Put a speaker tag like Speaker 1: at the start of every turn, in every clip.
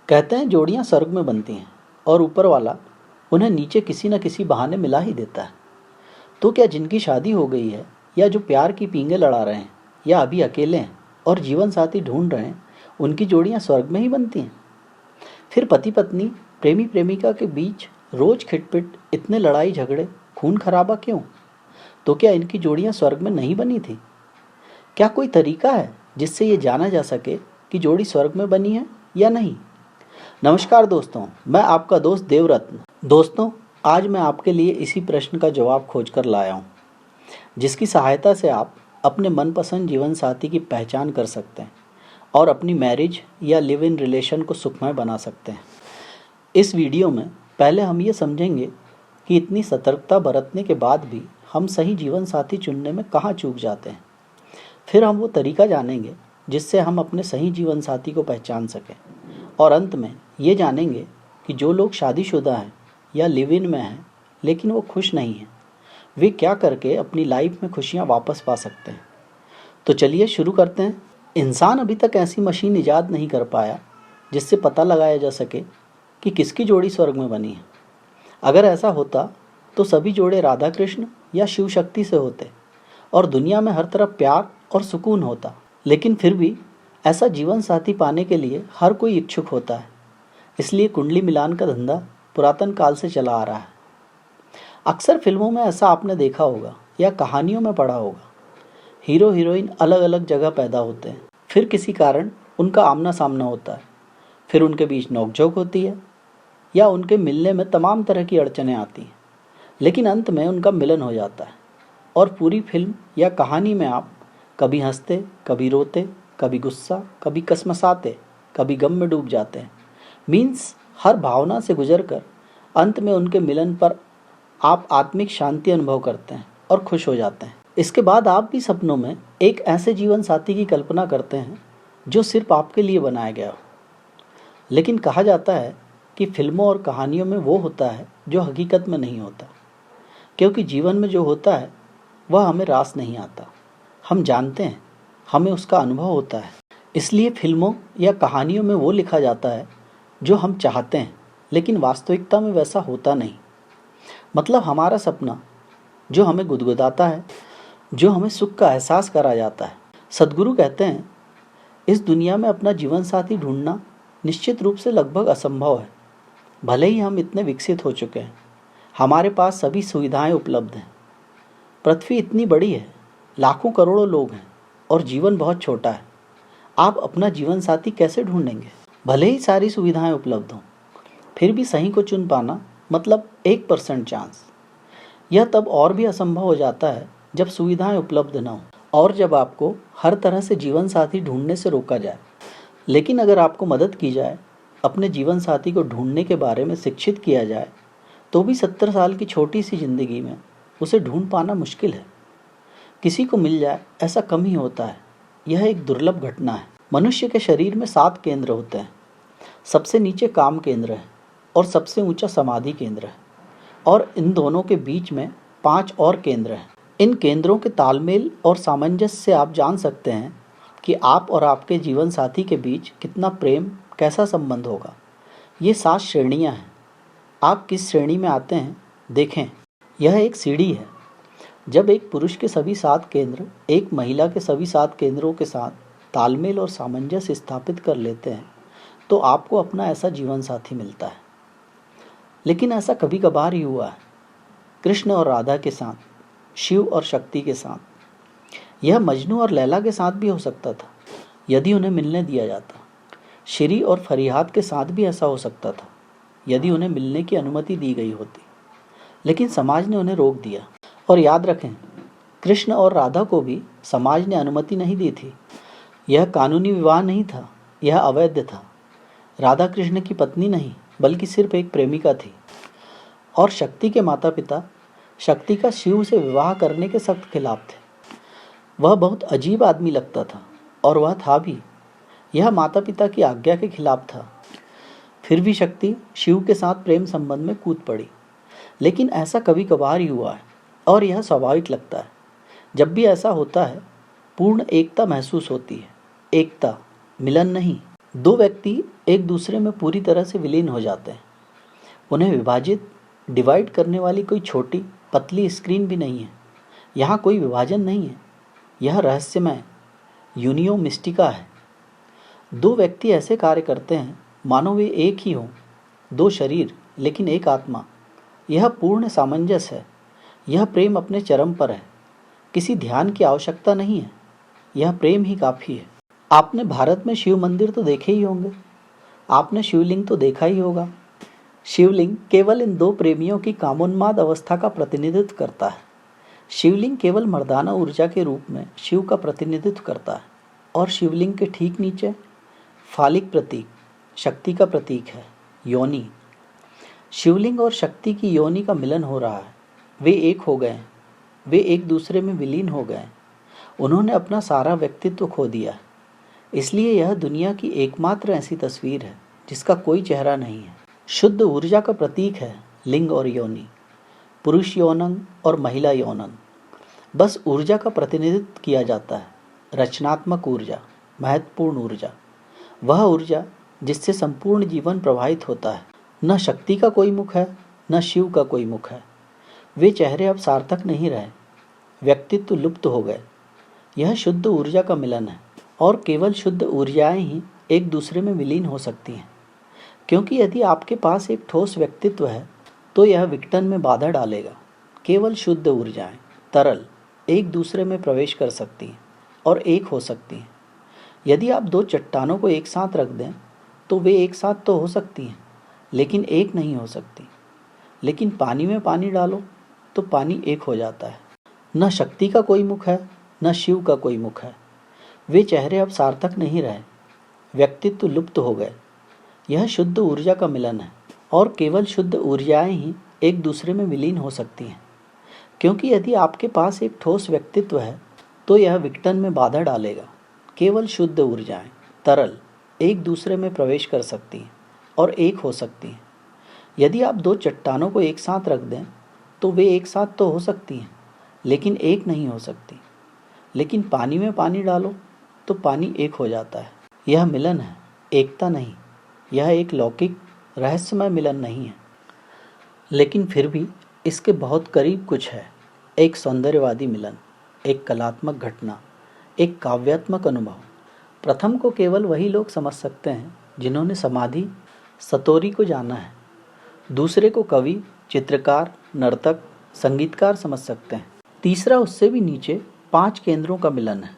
Speaker 1: कहते हैं जोड़ियां स्वर्ग में बनती हैं और ऊपर वाला उन्हें नीचे किसी न किसी बहाने मिला ही देता है। तो क्या जिनकी शादी हो गई है या जो प्यार की पींगे लड़ा रहे हैं या अभी अकेले हैं और जीवन साथी ढूंढ रहे हैं, उनकी जोड़ियां स्वर्ग में ही बनती हैं? फिर पति पत्नी, प्रेमी प्रेमिका के बीच रोज खिटपिट, इतने लड़ाई झगड़े, खून खराबा क्यों? तो क्या इनकी जोड़ियां स्वर्ग में नहीं बनी थी? क्या कोई तरीका है जिससे ये जाना जा सके कि जोड़ी स्वर्ग में बनी है या नहीं? नमस्कार दोस्तों, मैं आपका दोस्त देवरत्न। दोस्तों, आज मैं आपके लिए इसी प्रश्न का जवाब खोज कर लाया हूँ, जिसकी सहायता से आप अपने मनपसंद जीवन साथी की पहचान कर सकते हैं और अपनी मैरिज या लिव इन रिलेशन को सुखमय बना सकते हैं। इस वीडियो में पहले हम ये समझेंगे कि इतनी सतर्कता बरतने के बाद भी हम सही जीवन साथी चुनने में कहाँ चूक जाते हैं। फिर हम वो तरीका जानेंगे जिससे हम अपने सही जीवन साथी को पहचान सकें, और अंत में ये जानेंगे कि जो लोग शादीशुदा हैं या लिव इन में हैं लेकिन वो खुश नहीं हैं, वे क्या करके अपनी लाइफ में खुशियाँ वापस पा सकते हैं। तो चलिए शुरू करते हैं। इंसान अभी तक ऐसी मशीन ईजाद नहीं कर पाया जिससे पता लगाया जा सके कि किसकी जोड़ी स्वर्ग में बनी है। अगर ऐसा होता तो सभी जोड़े राधा कृष्ण या शिव शक्ति से होते और दुनिया में हर तरफ प्यार और सुकून होता। लेकिन फिर भी ऐसा जीवन साथी पाने के लिए हर कोई इच्छुक होता है। इसलिए कुंडली मिलान का धंधा पुरातन काल से चला आ रहा है। अक्सर फिल्मों में ऐसा आपने देखा होगा या कहानियों में पढ़ा होगा। हीरो हीरोइन अलग अलग जगह पैदा होते हैं, फिर किसी कारण उनका आमना सामना होता है, फिर उनके बीच नोकझोंक होती है या उनके मिलने में तमाम तरह की अड़चनें आती हैं, लेकिन अंत में उनका मिलन हो जाता है। और पूरी फिल्म या कहानी में आप कभी हंसते, कभी रोते, कभी गुस्सा, कभी कसमसाते, कभी गम में डूब जाते हैं। मीन्स हर भावना से गुजरकर अंत में उनके मिलन पर आप आत्मिक शांति अनुभव करते हैं और खुश हो जाते हैं। इसके बाद आप भी सपनों में एक ऐसे जीवन साथी की कल्पना करते हैं जो सिर्फ आपके लिए बनाया गया हो। लेकिन कहा जाता है कि फिल्मों और कहानियों में वो होता है जो हकीकत में नहीं होता, क्योंकि जीवन में जो होता है वह हमें रास नहीं आता। हम जानते हैं, हमें उसका अनुभव होता है। इसलिए फिल्मों या कहानियों में वो लिखा जाता है जो हम चाहते हैं, लेकिन वास्तविकता में वैसा होता नहीं। मतलब हमारा सपना जो हमें गुदगुदाता है, जो हमें सुख का एहसास करा जाता है। सद्गुरु कहते हैं, इस दुनिया में अपना जीवन साथी ढूंढना निश्चित रूप से लगभग असंभव है। भले ही हम इतने विकसित हो चुके हैं, हमारे पास सभी सुविधाएं उपलब्ध हैं, पृथ्वी इतनी बड़ी है, लाखों करोड़ों लोग हैं और जीवन बहुत छोटा है। आप अपना जीवन साथी कैसे ढूंढेंगे? भले ही सारी सुविधाएं उपलब्ध हों, फिर भी सही को चुन पाना मतलब 1% चांस। यह तब और भी असंभव हो जाता है जब सुविधाएं उपलब्ध न हो और जब आपको हर तरह से जीवन साथी ढूंढने से रोका जाए। लेकिन अगर आपको मदद की जाए, अपने जीवन साथी को ढूंढने के बारे में शिक्षित किया जाए, तो भी 70 साल की छोटी सी जिंदगी में उसे ढूंढ पाना मुश्किल है। किसी को मिल जाए ऐसा कम ही होता है। यह एक दुर्लभ घटना है। मनुष्य के शरीर में 7 केंद्र होते हैं। सबसे नीचे काम केंद्र है और सबसे ऊंचा समाधि केंद्र है, और इन दोनों के बीच में 5 और केंद्र हैं। इन केंद्रों के तालमेल और सामंजस्य से आप जान सकते हैं कि आप और आपके जीवन साथी के बीच कितना प्रेम, कैसा संबंध होगा। ये 7 श्रेणियां हैं। आप किस श्रेणी में आते हैं देखें। यह एक सीढ़ी है। जब एक पुरुष के सभी 7 केंद्र एक महिला के सभी 7 केंद्रों के साथ तालमेल और सामंजस्य स्थापित कर लेते हैं, तो आपको अपना ऐसा जीवन साथी मिलता है। लेकिन ऐसा कभी कभार ही हुआ है, कृष्ण और राधा के साथ, शिव और शक्ति के साथ। यह मजनू और लैला के साथ भी हो सकता था, यदि उन्हें मिलने दिया जाता। श्री और फरीहाद के साथ भी ऐसा हो सकता था, यदि उन्हें मिलने की अनुमति दी गई होती। लेकिन समाज ने उन्हें रोक दिया। और याद रखें, कृष्ण और राधा को भी समाज ने अनुमति नहीं दी थी। यह कानूनी विवाह नहीं था, यह अवैध था। राधा कृष्ण की पत्नी नहीं, बल्कि सिर्फ एक प्रेमिका थी। और शक्ति के माता पिता शक्ति का शिव से विवाह करने के सख्त खिलाफ थे। वह बहुत अजीब आदमी लगता था, और वह था भी। यह माता पिता की आज्ञा के खिलाफ था। फिर भी शक्ति शिव के साथ प्रेम संबंध में कूद पड़ी। लेकिन ऐसा कभी कभार ही हुआ है, और यह स्वाभाविक लगता है। जब भी ऐसा होता है, पूर्ण एकता महसूस होती है। एकता, मिलन नहीं। दो व्यक्ति एक दूसरे में पूरी तरह से विलीन हो जाते हैं। उन्हें विभाजित डिवाइड करने वाली कोई छोटी पतली स्क्रीन भी नहीं है। यहाँ कोई विभाजन नहीं है। यह रहस्यमय यूनियो मिस्टिका है। दो व्यक्ति ऐसे कार्य करते हैं मानो वे एक ही हों, दो शरीर लेकिन एक आत्मा। यह पूर्ण सामंजस्य है। यह प्रेम अपने चरम पर है। किसी ध्यान की आवश्यकता नहीं है। यह प्रेम ही काफ़ी है। आपने भारत में शिव मंदिर तो देखे ही होंगे। आपने शिवलिंग तो देखा ही होगा। शिवलिंग केवल इन दो प्रेमियों की कामोन्माद अवस्था का प्रतिनिधित्व करता है। शिवलिंग केवल मर्दाना ऊर्जा के रूप में शिव का प्रतिनिधित्व करता है और शिवलिंग के ठीक नीचे फालिक प्रतीक, शक्ति का प्रतीक है, योनि। शिवलिंग और शक्ति की योनि का मिलन हो रहा है। वे एक हो गए हैं। वे एक दूसरे में विलीन हो गए। उन्होंने अपना सारा व्यक्तित्व खो दिया। इसलिए यह दुनिया की एकमात्र ऐसी तस्वीर है जिसका कोई चेहरा नहीं है। शुद्ध ऊर्जा का प्रतीक है लिंग और योनि, पुरुष यौनंग और महिला यौनंग। बस ऊर्जा का प्रतिनिधित्व किया जाता है, रचनात्मक ऊर्जा, महत्वपूर्ण ऊर्जा, वह ऊर्जा जिससे संपूर्ण जीवन प्रवाहित होता है। न शक्ति का कोई मुख है, न शिव का कोई मुख है। वे चेहरे अब सार्थक नहीं रहे, व्यक्तित्व लुप्त हो गए। यह शुद्ध ऊर्जा का मिलन है और केवल शुद्ध ऊर्जाएं ही एक दूसरे में विलीन हो सकती हैं। क्योंकि यदि आपके पास एक ठोस व्यक्तित्व है तो यह विघटन में बाधा डालेगा। केवल शुद्ध ऊर्जाएं, तरल, एक दूसरे में प्रवेश कर सकती हैं और एक हो सकती हैं। यदि आप दो चट्टानों को एक साथ रख दें तो वे एक साथ तो हो सकती हैं लेकिन एक नहीं हो सकती। लेकिन पानी में पानी डालो तो पानी एक हो जाता है। न शक्ति का कोई मुख है, न शिव का कोई मुख है। वे चेहरे अब सार्थक नहीं रहे, व्यक्तित्व लुप्त हो गए। यह शुद्ध ऊर्जा का मिलन है और केवल शुद्ध ऊर्जाएं ही एक दूसरे में विलीन हो सकती हैं। क्योंकि यदि आपके पास एक ठोस व्यक्तित्व है तो यह विघटन में बाधा डालेगा। केवल शुद्ध ऊर्जाएं, तरल, एक दूसरे में प्रवेश कर सकती हैं और एक हो सकती हैं। यदि आप दो चट्टानों को एक साथ रख दें तो वे एक साथ तो हो सकती हैं लेकिन एक नहीं हो सकती। लेकिन पानी में पानी डालो तो पानी एक हो जाता है। यह मिलन है, एकता नहीं। यह एक लौकिक रहस्यमय मिलन नहीं है, लेकिन फिर भी इसके बहुत करीब कुछ है। एक सौंदर्यवादी मिलन, एक कलात्मक घटना, एक काव्यात्मक अनुभव। प्रथम को केवल वही लोग समझ सकते हैं जिन्होंने समाधि सतोरी को जाना है। दूसरे को कवि, चित्रकार, नर्तक, संगीतकार समझ सकते हैं। तीसरा उससे भी नीचे 5 केंद्रों का मिलन है।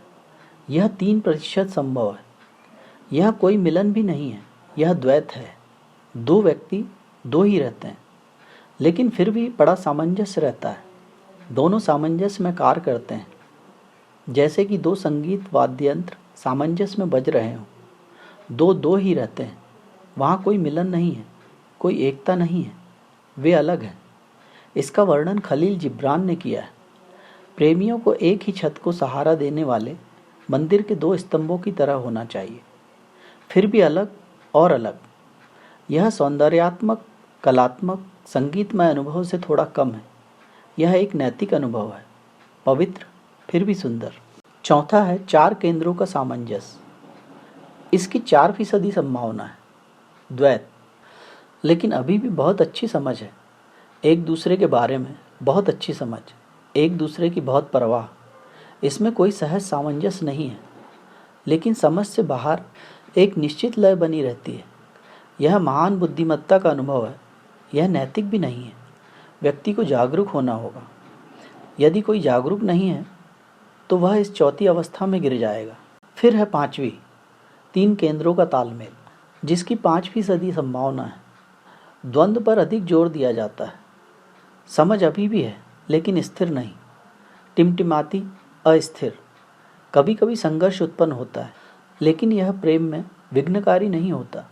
Speaker 1: यह 3% संभव है। यह कोई मिलन भी नहीं है, यह द्वैत है। दो व्यक्ति दो ही रहते हैं लेकिन फिर भी बड़ा सामंजस्य रहता है। दोनों सामंजस्य में कार्य करते हैं, जैसे कि दो संगीत वाद्य यंत्र सामंजस्य में बज रहे हों। दो दो ही रहते हैं। वहाँ कोई मिलन नहीं है, कोई एकता नहीं है, वे अलग हैं। इसका वर्णन खलील जिब्रान ने किया है। प्रेमियों को एक ही छत को सहारा देने वाले मंदिर के 2 स्तंभों की तरह होना चाहिए, फिर भी अलग और अलग। यह सौंदर्यात्मक, कलात्मक, संगीतमय अनुभव से थोड़ा कम है। यह एक नैतिक अनुभव है, पवित्र फिर भी सुंदर। चौथा है 4 केंद्रों का सामंजस्य। इसकी 4% संभावना है, द्वैत। लेकिन अभी भी बहुत अच्छी समझ है, एक दूसरे के बारे में बहुत अच्छी समझ, एक दूसरे की बहुत परवाह। इसमें कोई सहज सामंजस्य नहीं है, लेकिन समझ से बाहर एक निश्चित लय बनी रहती है। यह महान बुद्धिमत्ता का अनुभव है। यह नैतिक भी नहीं है। व्यक्ति को जागरूक होना होगा। यदि कोई जागरूक नहीं है तो वह इस चौथी अवस्था में गिर जाएगा। फिर है 5वीं, 3 केंद्रों का तालमेल, जिसकी 5% संभावना है। द्वंद्व पर अधिक जोर दिया जाता है। समझ अभी भी है लेकिन स्थिर नहीं, टिमटिमाती, अस्थिर। कभी कभी संघर्ष उत्पन्न होता है, लेकिन यह प्रेम में विघ्नकारी नहीं होता।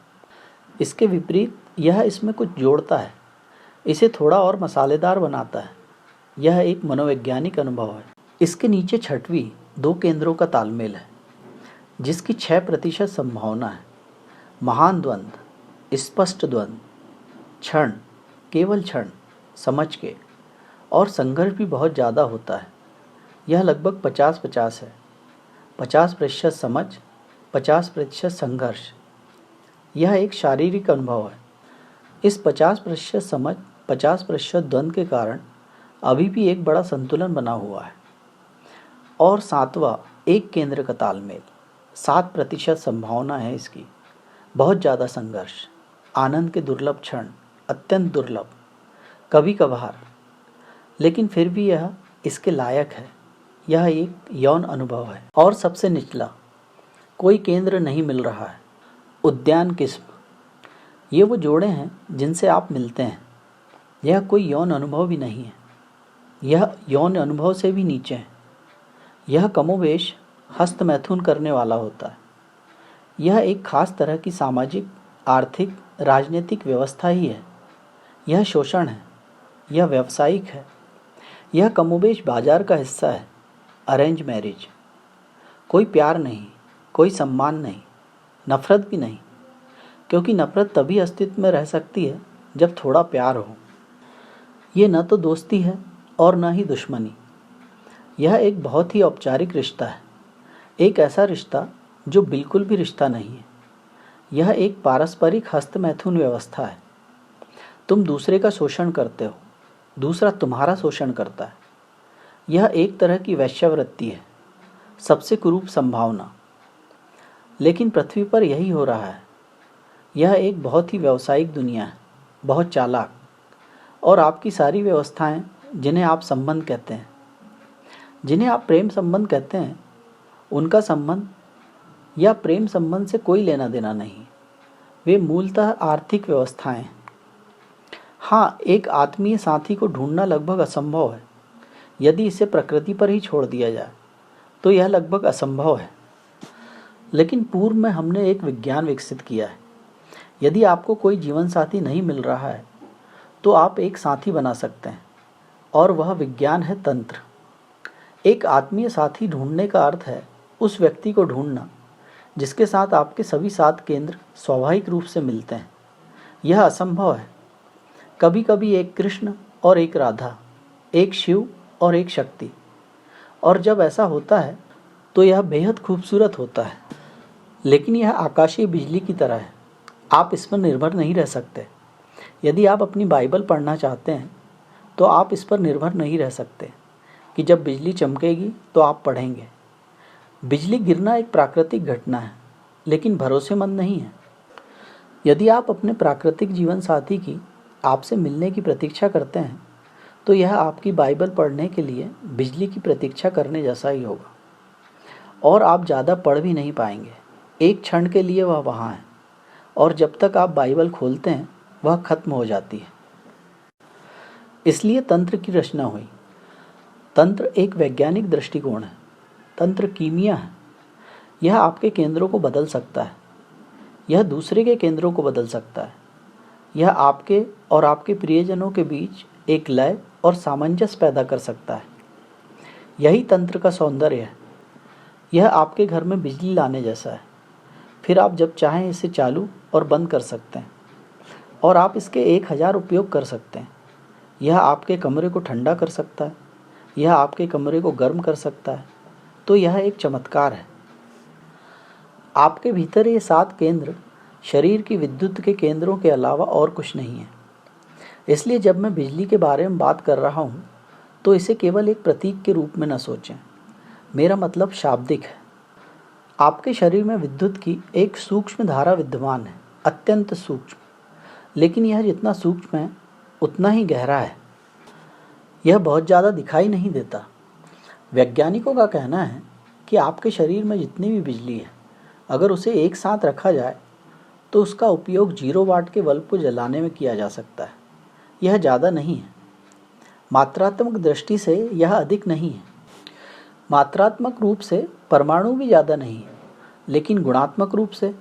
Speaker 1: इसके विपरीत यह इसमें कुछ जोड़ता है, इसे थोड़ा और मसालेदार बनाता है। यह एक मनोवैज्ञानिक अनुभव है। इसके नीचे 6वीं, 2 केंद्रों का तालमेल है, जिसकी 6% संभावना है। महान द्वंद्व, स्पष्ट द्वंद्व, क्षण, केवल क्षण, समझ के, और संघर्ष भी बहुत ज़्यादा होता है। यह लगभग 50-50 है। 50% समझ, 50% संघर्ष। यह एक शारीरिक अनुभव है। इस 50% समझ 50% द्वंद्व के कारण अभी भी एक बड़ा संतुलन बना हुआ है। और 7वां एक केंद्र का तालमेल, 7% संभावना है इसकी, बहुत ज़्यादा संघर्ष, आनंद के दुर्लभ क्षण, अत्यंत दुर्लभ, कभी कभार, लेकिन फिर भी यह इसके लायक है। यह एक यौन अनुभव है। और सबसे निचला, कोई केंद्र नहीं मिल रहा है, उद्यान किस्म, ये वो जोड़े हैं जिनसे आप मिलते हैं। यह कोई यौन अनुभव भी नहीं है, यह यौन अनुभव से भी नीचे है। यह कमोवेश हस्त मैथुन करने वाला होता है। यह एक खास तरह की सामाजिक, आर्थिक, राजनीतिक व्यवस्था ही है। यह शोषण है, यह व्यावसायिक है, यह कमोवेश बाजार का हिस्सा है। अरेंज मैरिज, कोई प्यार नहीं, कोई सम्मान नहीं, नफरत भी नहीं, क्योंकि नफरत तभी अस्तित्व में रह सकती है जब थोड़ा प्यार हो। ये न तो दोस्ती है और न ही दुश्मनी। यह एक बहुत ही औपचारिक रिश्ता है, एक ऐसा रिश्ता जो बिल्कुल भी रिश्ता नहीं है। यह एक पारस्परिक हस्तमैथुन व्यवस्था है। तुम दूसरे का शोषण करते हो, दूसरा तुम्हारा शोषण करता है। यह एक तरह की वैश्यावृत्ति है, सबसे कुरूप संभावना। लेकिन पृथ्वी पर यही हो रहा है। यह एक बहुत ही व्यावसायिक दुनिया है, बहुत चालाक। और आपकी सारी व्यवस्थाएं, जिन्हें आप संबंध कहते हैं, जिन्हें आप प्रेम संबंध कहते हैं, उनका संबंध या प्रेम संबंध से कोई लेना देना नहीं। वे मूलतः आर्थिक व्यवस्थाएं हैं। हाँ, एक आत्मीय साथी को ढूंढना लगभग असंभव है। यदि इसे प्रकृति पर ही छोड़ दिया जाए तो यह लगभग असंभव है। लेकिन पूर्व में हमने एक विज्ञान विकसित किया है। यदि आपको कोई जीवन साथी नहीं मिल रहा है तो आप एक साथी बना सकते हैं, और वह विज्ञान है तंत्र। एक आत्मीय साथी ढूंढने का अर्थ है उस व्यक्ति को ढूंढना जिसके साथ आपके सभी 7 केंद्र स्वाभाविक रूप से मिलते हैं। यह असंभव है। कभी कभी एक कृष्ण और एक राधा, एक शिव और एक शक्ति, और जब ऐसा होता है तो यह बेहद खूबसूरत होता है। लेकिन यह आकाशीय बिजली की तरह है, आप इस पर निर्भर नहीं रह सकते। यदि आप अपनी बाइबल पढ़ना चाहते हैं तो आप इस पर निर्भर नहीं रह सकते कि जब बिजली चमकेगी तो आप पढ़ेंगे। बिजली गिरना एक प्राकृतिक घटना है, लेकिन भरोसेमंद नहीं है। यदि आप अपने प्राकृतिक जीवन साथी की आपसे मिलने की प्रतीक्षा करते हैं तो यह आपकी बाइबल पढ़ने के लिए बिजली की प्रतीक्षा करने जैसा ही होगा, और आप ज़्यादा पढ़ भी नहीं पाएंगे। एक क्षण के लिए वह वहाँ है, और जब तक आप बाइबल खोलते हैं वह खत्म हो जाती है। इसलिए तंत्र की रचना हुई। तंत्र एक वैज्ञानिक दृष्टिकोण है, तंत्र कीमिया है। यह आपके केंद्रों को बदल सकता है, यह दूसरे के केंद्रों को बदल सकता है, यह आपके और आपके प्रियजनों के बीच एक लय और सामंजस्य पैदा कर सकता है। यही तंत्र का सौंदर्य है। यह आपके घर में बिजली लाने जैसा है। फिर आप जब चाहें इसे चालू और बंद कर सकते हैं, और आप इसके 1000 उपयोग कर सकते हैं। यह आपके कमरे को ठंडा कर सकता है, यह आपके कमरे को गर्म कर सकता है। तो यह एक चमत्कार है। आपके भीतर ये 7 केंद्र शरीर की विद्युत के केंद्रों के अलावा और कुछ नहीं है। इसलिए जब मैं बिजली के बारे में बात कर रहा हूँ तो इसे केवल एक प्रतीक के रूप में न सोचें। मेरा मतलब शाब्दिक है। आपके शरीर में विद्युत की एक सूक्ष्म धारा विद्यमान है, अत्यंत सूक्ष्म, लेकिन यह जितना सूक्ष्म है उतना ही गहरा है। यह बहुत ज़्यादा दिखाई नहीं देता। वैज्ञानिकों का कहना है कि आपके शरीर में जितनी भी बिजली है, अगर उसे एक साथ रखा जाए तो उसका उपयोग 0 वाट के बल्ब को जलाने में किया जा सकता है। यह ज़्यादा नहीं है। मात्रात्मक दृष्टि से यह अधिक नहीं है। मात्रात्मक रूप से परमाणु भी ज़्यादा नहीं है, लेकिन गुणात्मक रूप से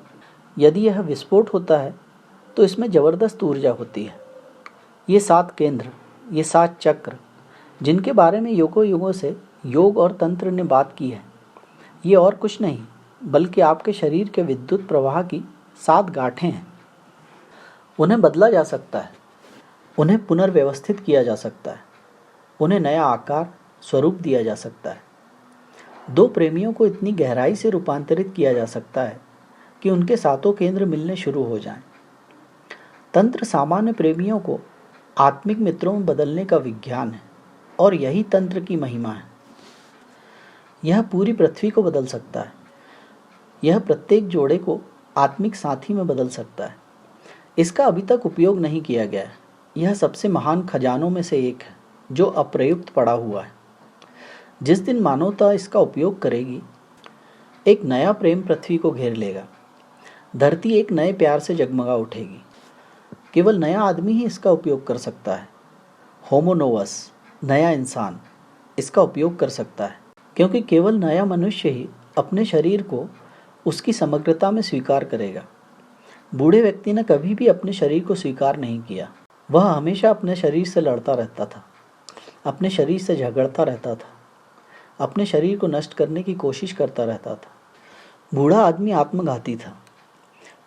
Speaker 1: यदि यह विस्फोट होता है तो इसमें ज़बरदस्त ऊर्जा होती है। ये 7 केंद्र, ये 7 चक्र, जिनके बारे में युगों युगों से योग और तंत्र ने बात की है, ये और कुछ नहीं बल्कि आपके शरीर के विद्युत प्रवाह की 7 गांठें हैं। उन्हें बदला जा सकता है, उन्हें पुनर्व्यवस्थित किया जा सकता है, उन्हें नया आकार, स्वरूप दिया जा सकता है। 2 प्रेमियों को इतनी गहराई से रूपांतरित किया जा सकता है कि उनके सातों केंद्र मिलने शुरू हो जाएं। तंत्र सामान्य प्रेमियों को आत्मिक मित्रों में बदलने का विज्ञान है और यही तंत्र की महिमा है। यह पूरी पृथ्वी को बदल सकता है। यह प्रत्येक जोड़े को आत्मिक साथी में बदल सकता है। इसका अभी तक उपयोग नहीं किया गया है। यह सबसे महान खजानों में से एक है जो अप्रयुक्त पड़ा हुआ है। जिस दिन मानवता इसका उपयोग करेगी, एक नया प्रेम पृथ्वी को घेर लेगा। धरती एक नए प्यार से जगमगा उठेगी। केवल नया आदमी ही इसका उपयोग कर सकता है। होमोनोवस, नया इंसान, इसका उपयोग कर सकता है, क्योंकि केवल नया मनुष्य ही अपने शरीर को उसकी समग्रता में स्वीकार करेगा। बूढ़े व्यक्ति ने कभी भी अपने शरीर को स्वीकार नहीं किया। वह हमेशा अपने शरीर से लड़ता रहता था, अपने शरीर से झगड़ता रहता था, अपने शरीर को नष्ट करने की कोशिश करता रहता था। बूढ़ा आदमी आत्मघाती था।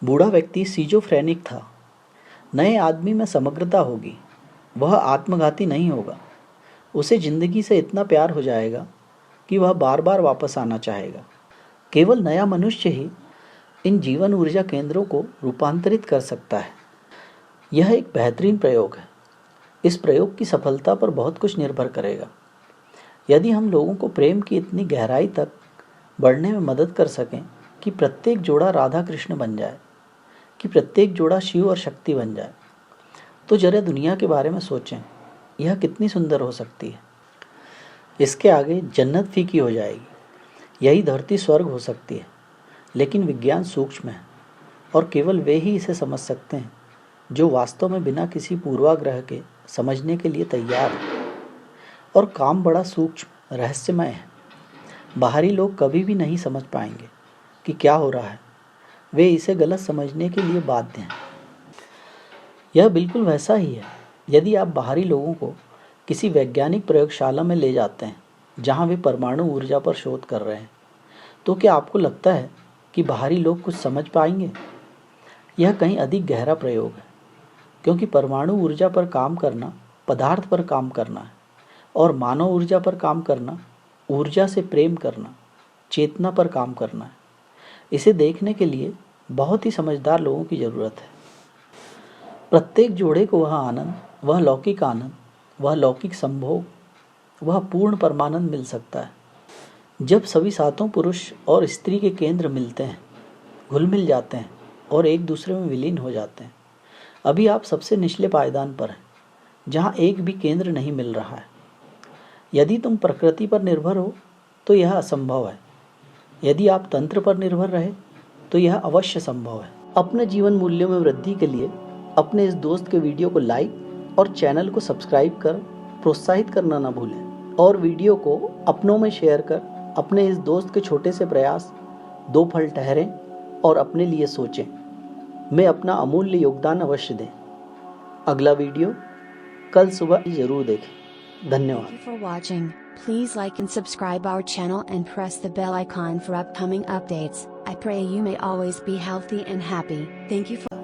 Speaker 1: बूढ़ा व्यक्ति सिजोफ्रेनिक था। नए आदमी में समग्रता होगी। वह आत्मघाती नहीं होगा। उसे जिंदगी से इतना प्यार हो जाएगा कि वह बार बार वापस आना चाहेगा। केवल नया मनुष्य ही इन जीवन ऊर्जा केंद्रों को रूपांतरित कर सकता है। यह एक बेहतरीन प्रयोग है। इस प्रयोग की सफलता पर बहुत कुछ निर्भर करेगा। यदि हम लोगों को प्रेम की इतनी गहराई तक बढ़ने में मदद कर सकें कि प्रत्येक जोड़ा राधा कृष्ण बन जाए, कि प्रत्येक जोड़ा शिव और शक्ति बन जाए, तो जरा दुनिया के बारे में सोचें। यह कितनी सुंदर हो सकती है। इसके आगे जन्नत फीकी हो जाएगी। यही धरती स्वर्ग हो सकती है। लेकिन विज्ञान सूक्ष्म है और केवल वे ही इसे समझ सकते हैं जो वास्तव में बिना किसी पूर्वाग्रह के समझने के लिए तैयार है। और काम बड़ा सूक्ष्म रहस्यमय है। बाहरी लोग कभी भी नहीं समझ पाएंगे कि क्या हो रहा है। वे इसे गलत समझने के लिए बाध्य हैं। यह बिल्कुल वैसा ही है यदि आप बाहरी लोगों को किसी वैज्ञानिक प्रयोगशाला में ले जाते हैं जहां वे परमाणु ऊर्जा पर शोध कर रहे हैं, तो क्या आपको लगता है कि बाहरी लोग कुछ समझ पाएंगे? यह कहीं अधिक गहरा प्रयोग है, क्योंकि परमाणु ऊर्जा पर काम करना पदार्थ पर काम करना है और मानव ऊर्जा पर काम करना ऊर्जा से प्रेम करना, चेतना पर काम करना है। इसे देखने के लिए बहुत ही समझदार लोगों की ज़रूरत है। प्रत्येक जोड़े को वह आनंद, वह लौकिक आनंद, वह लौकिक संभोग, वह पूर्ण परमानंद मिल सकता है जब सभी सातों पुरुष और स्त्री के केंद्र मिलते हैं, घुल मिल जाते हैं और एक दूसरे में विलीन हो जाते हैं। अभी आप सबसे निचले पायदान पर हैं, जहाँ एक भी केंद्र नहीं मिल रहा है। यदि तुम प्रकृति पर निर्भर हो तो यह असंभव है। यदि आप तंत्र पर निर्भर रहे तो यह अवश्य संभव है। अपने जीवन मूल्यों में वृद्धि के लिए अपने इस दोस्त के वीडियो को लाइक और चैनल को सब्सक्राइब कर प्रोत्साहित करना ना भूलें और वीडियो को अपनों में शेयर कर अपने इस दोस्त के छोटे से प्रयास दो फल ठहरें और अपने लिए सोचें। मैं अपना अमूल्य योगदान अवश्य दें। अगला वीडियो कल सुबह जरूर देखें। धन्यवाद।
Speaker 2: Thank you for watching. Please like and subscribe our channel and press the bell icon for upcoming updates. I pray you may always be healthy and happy. Thank you for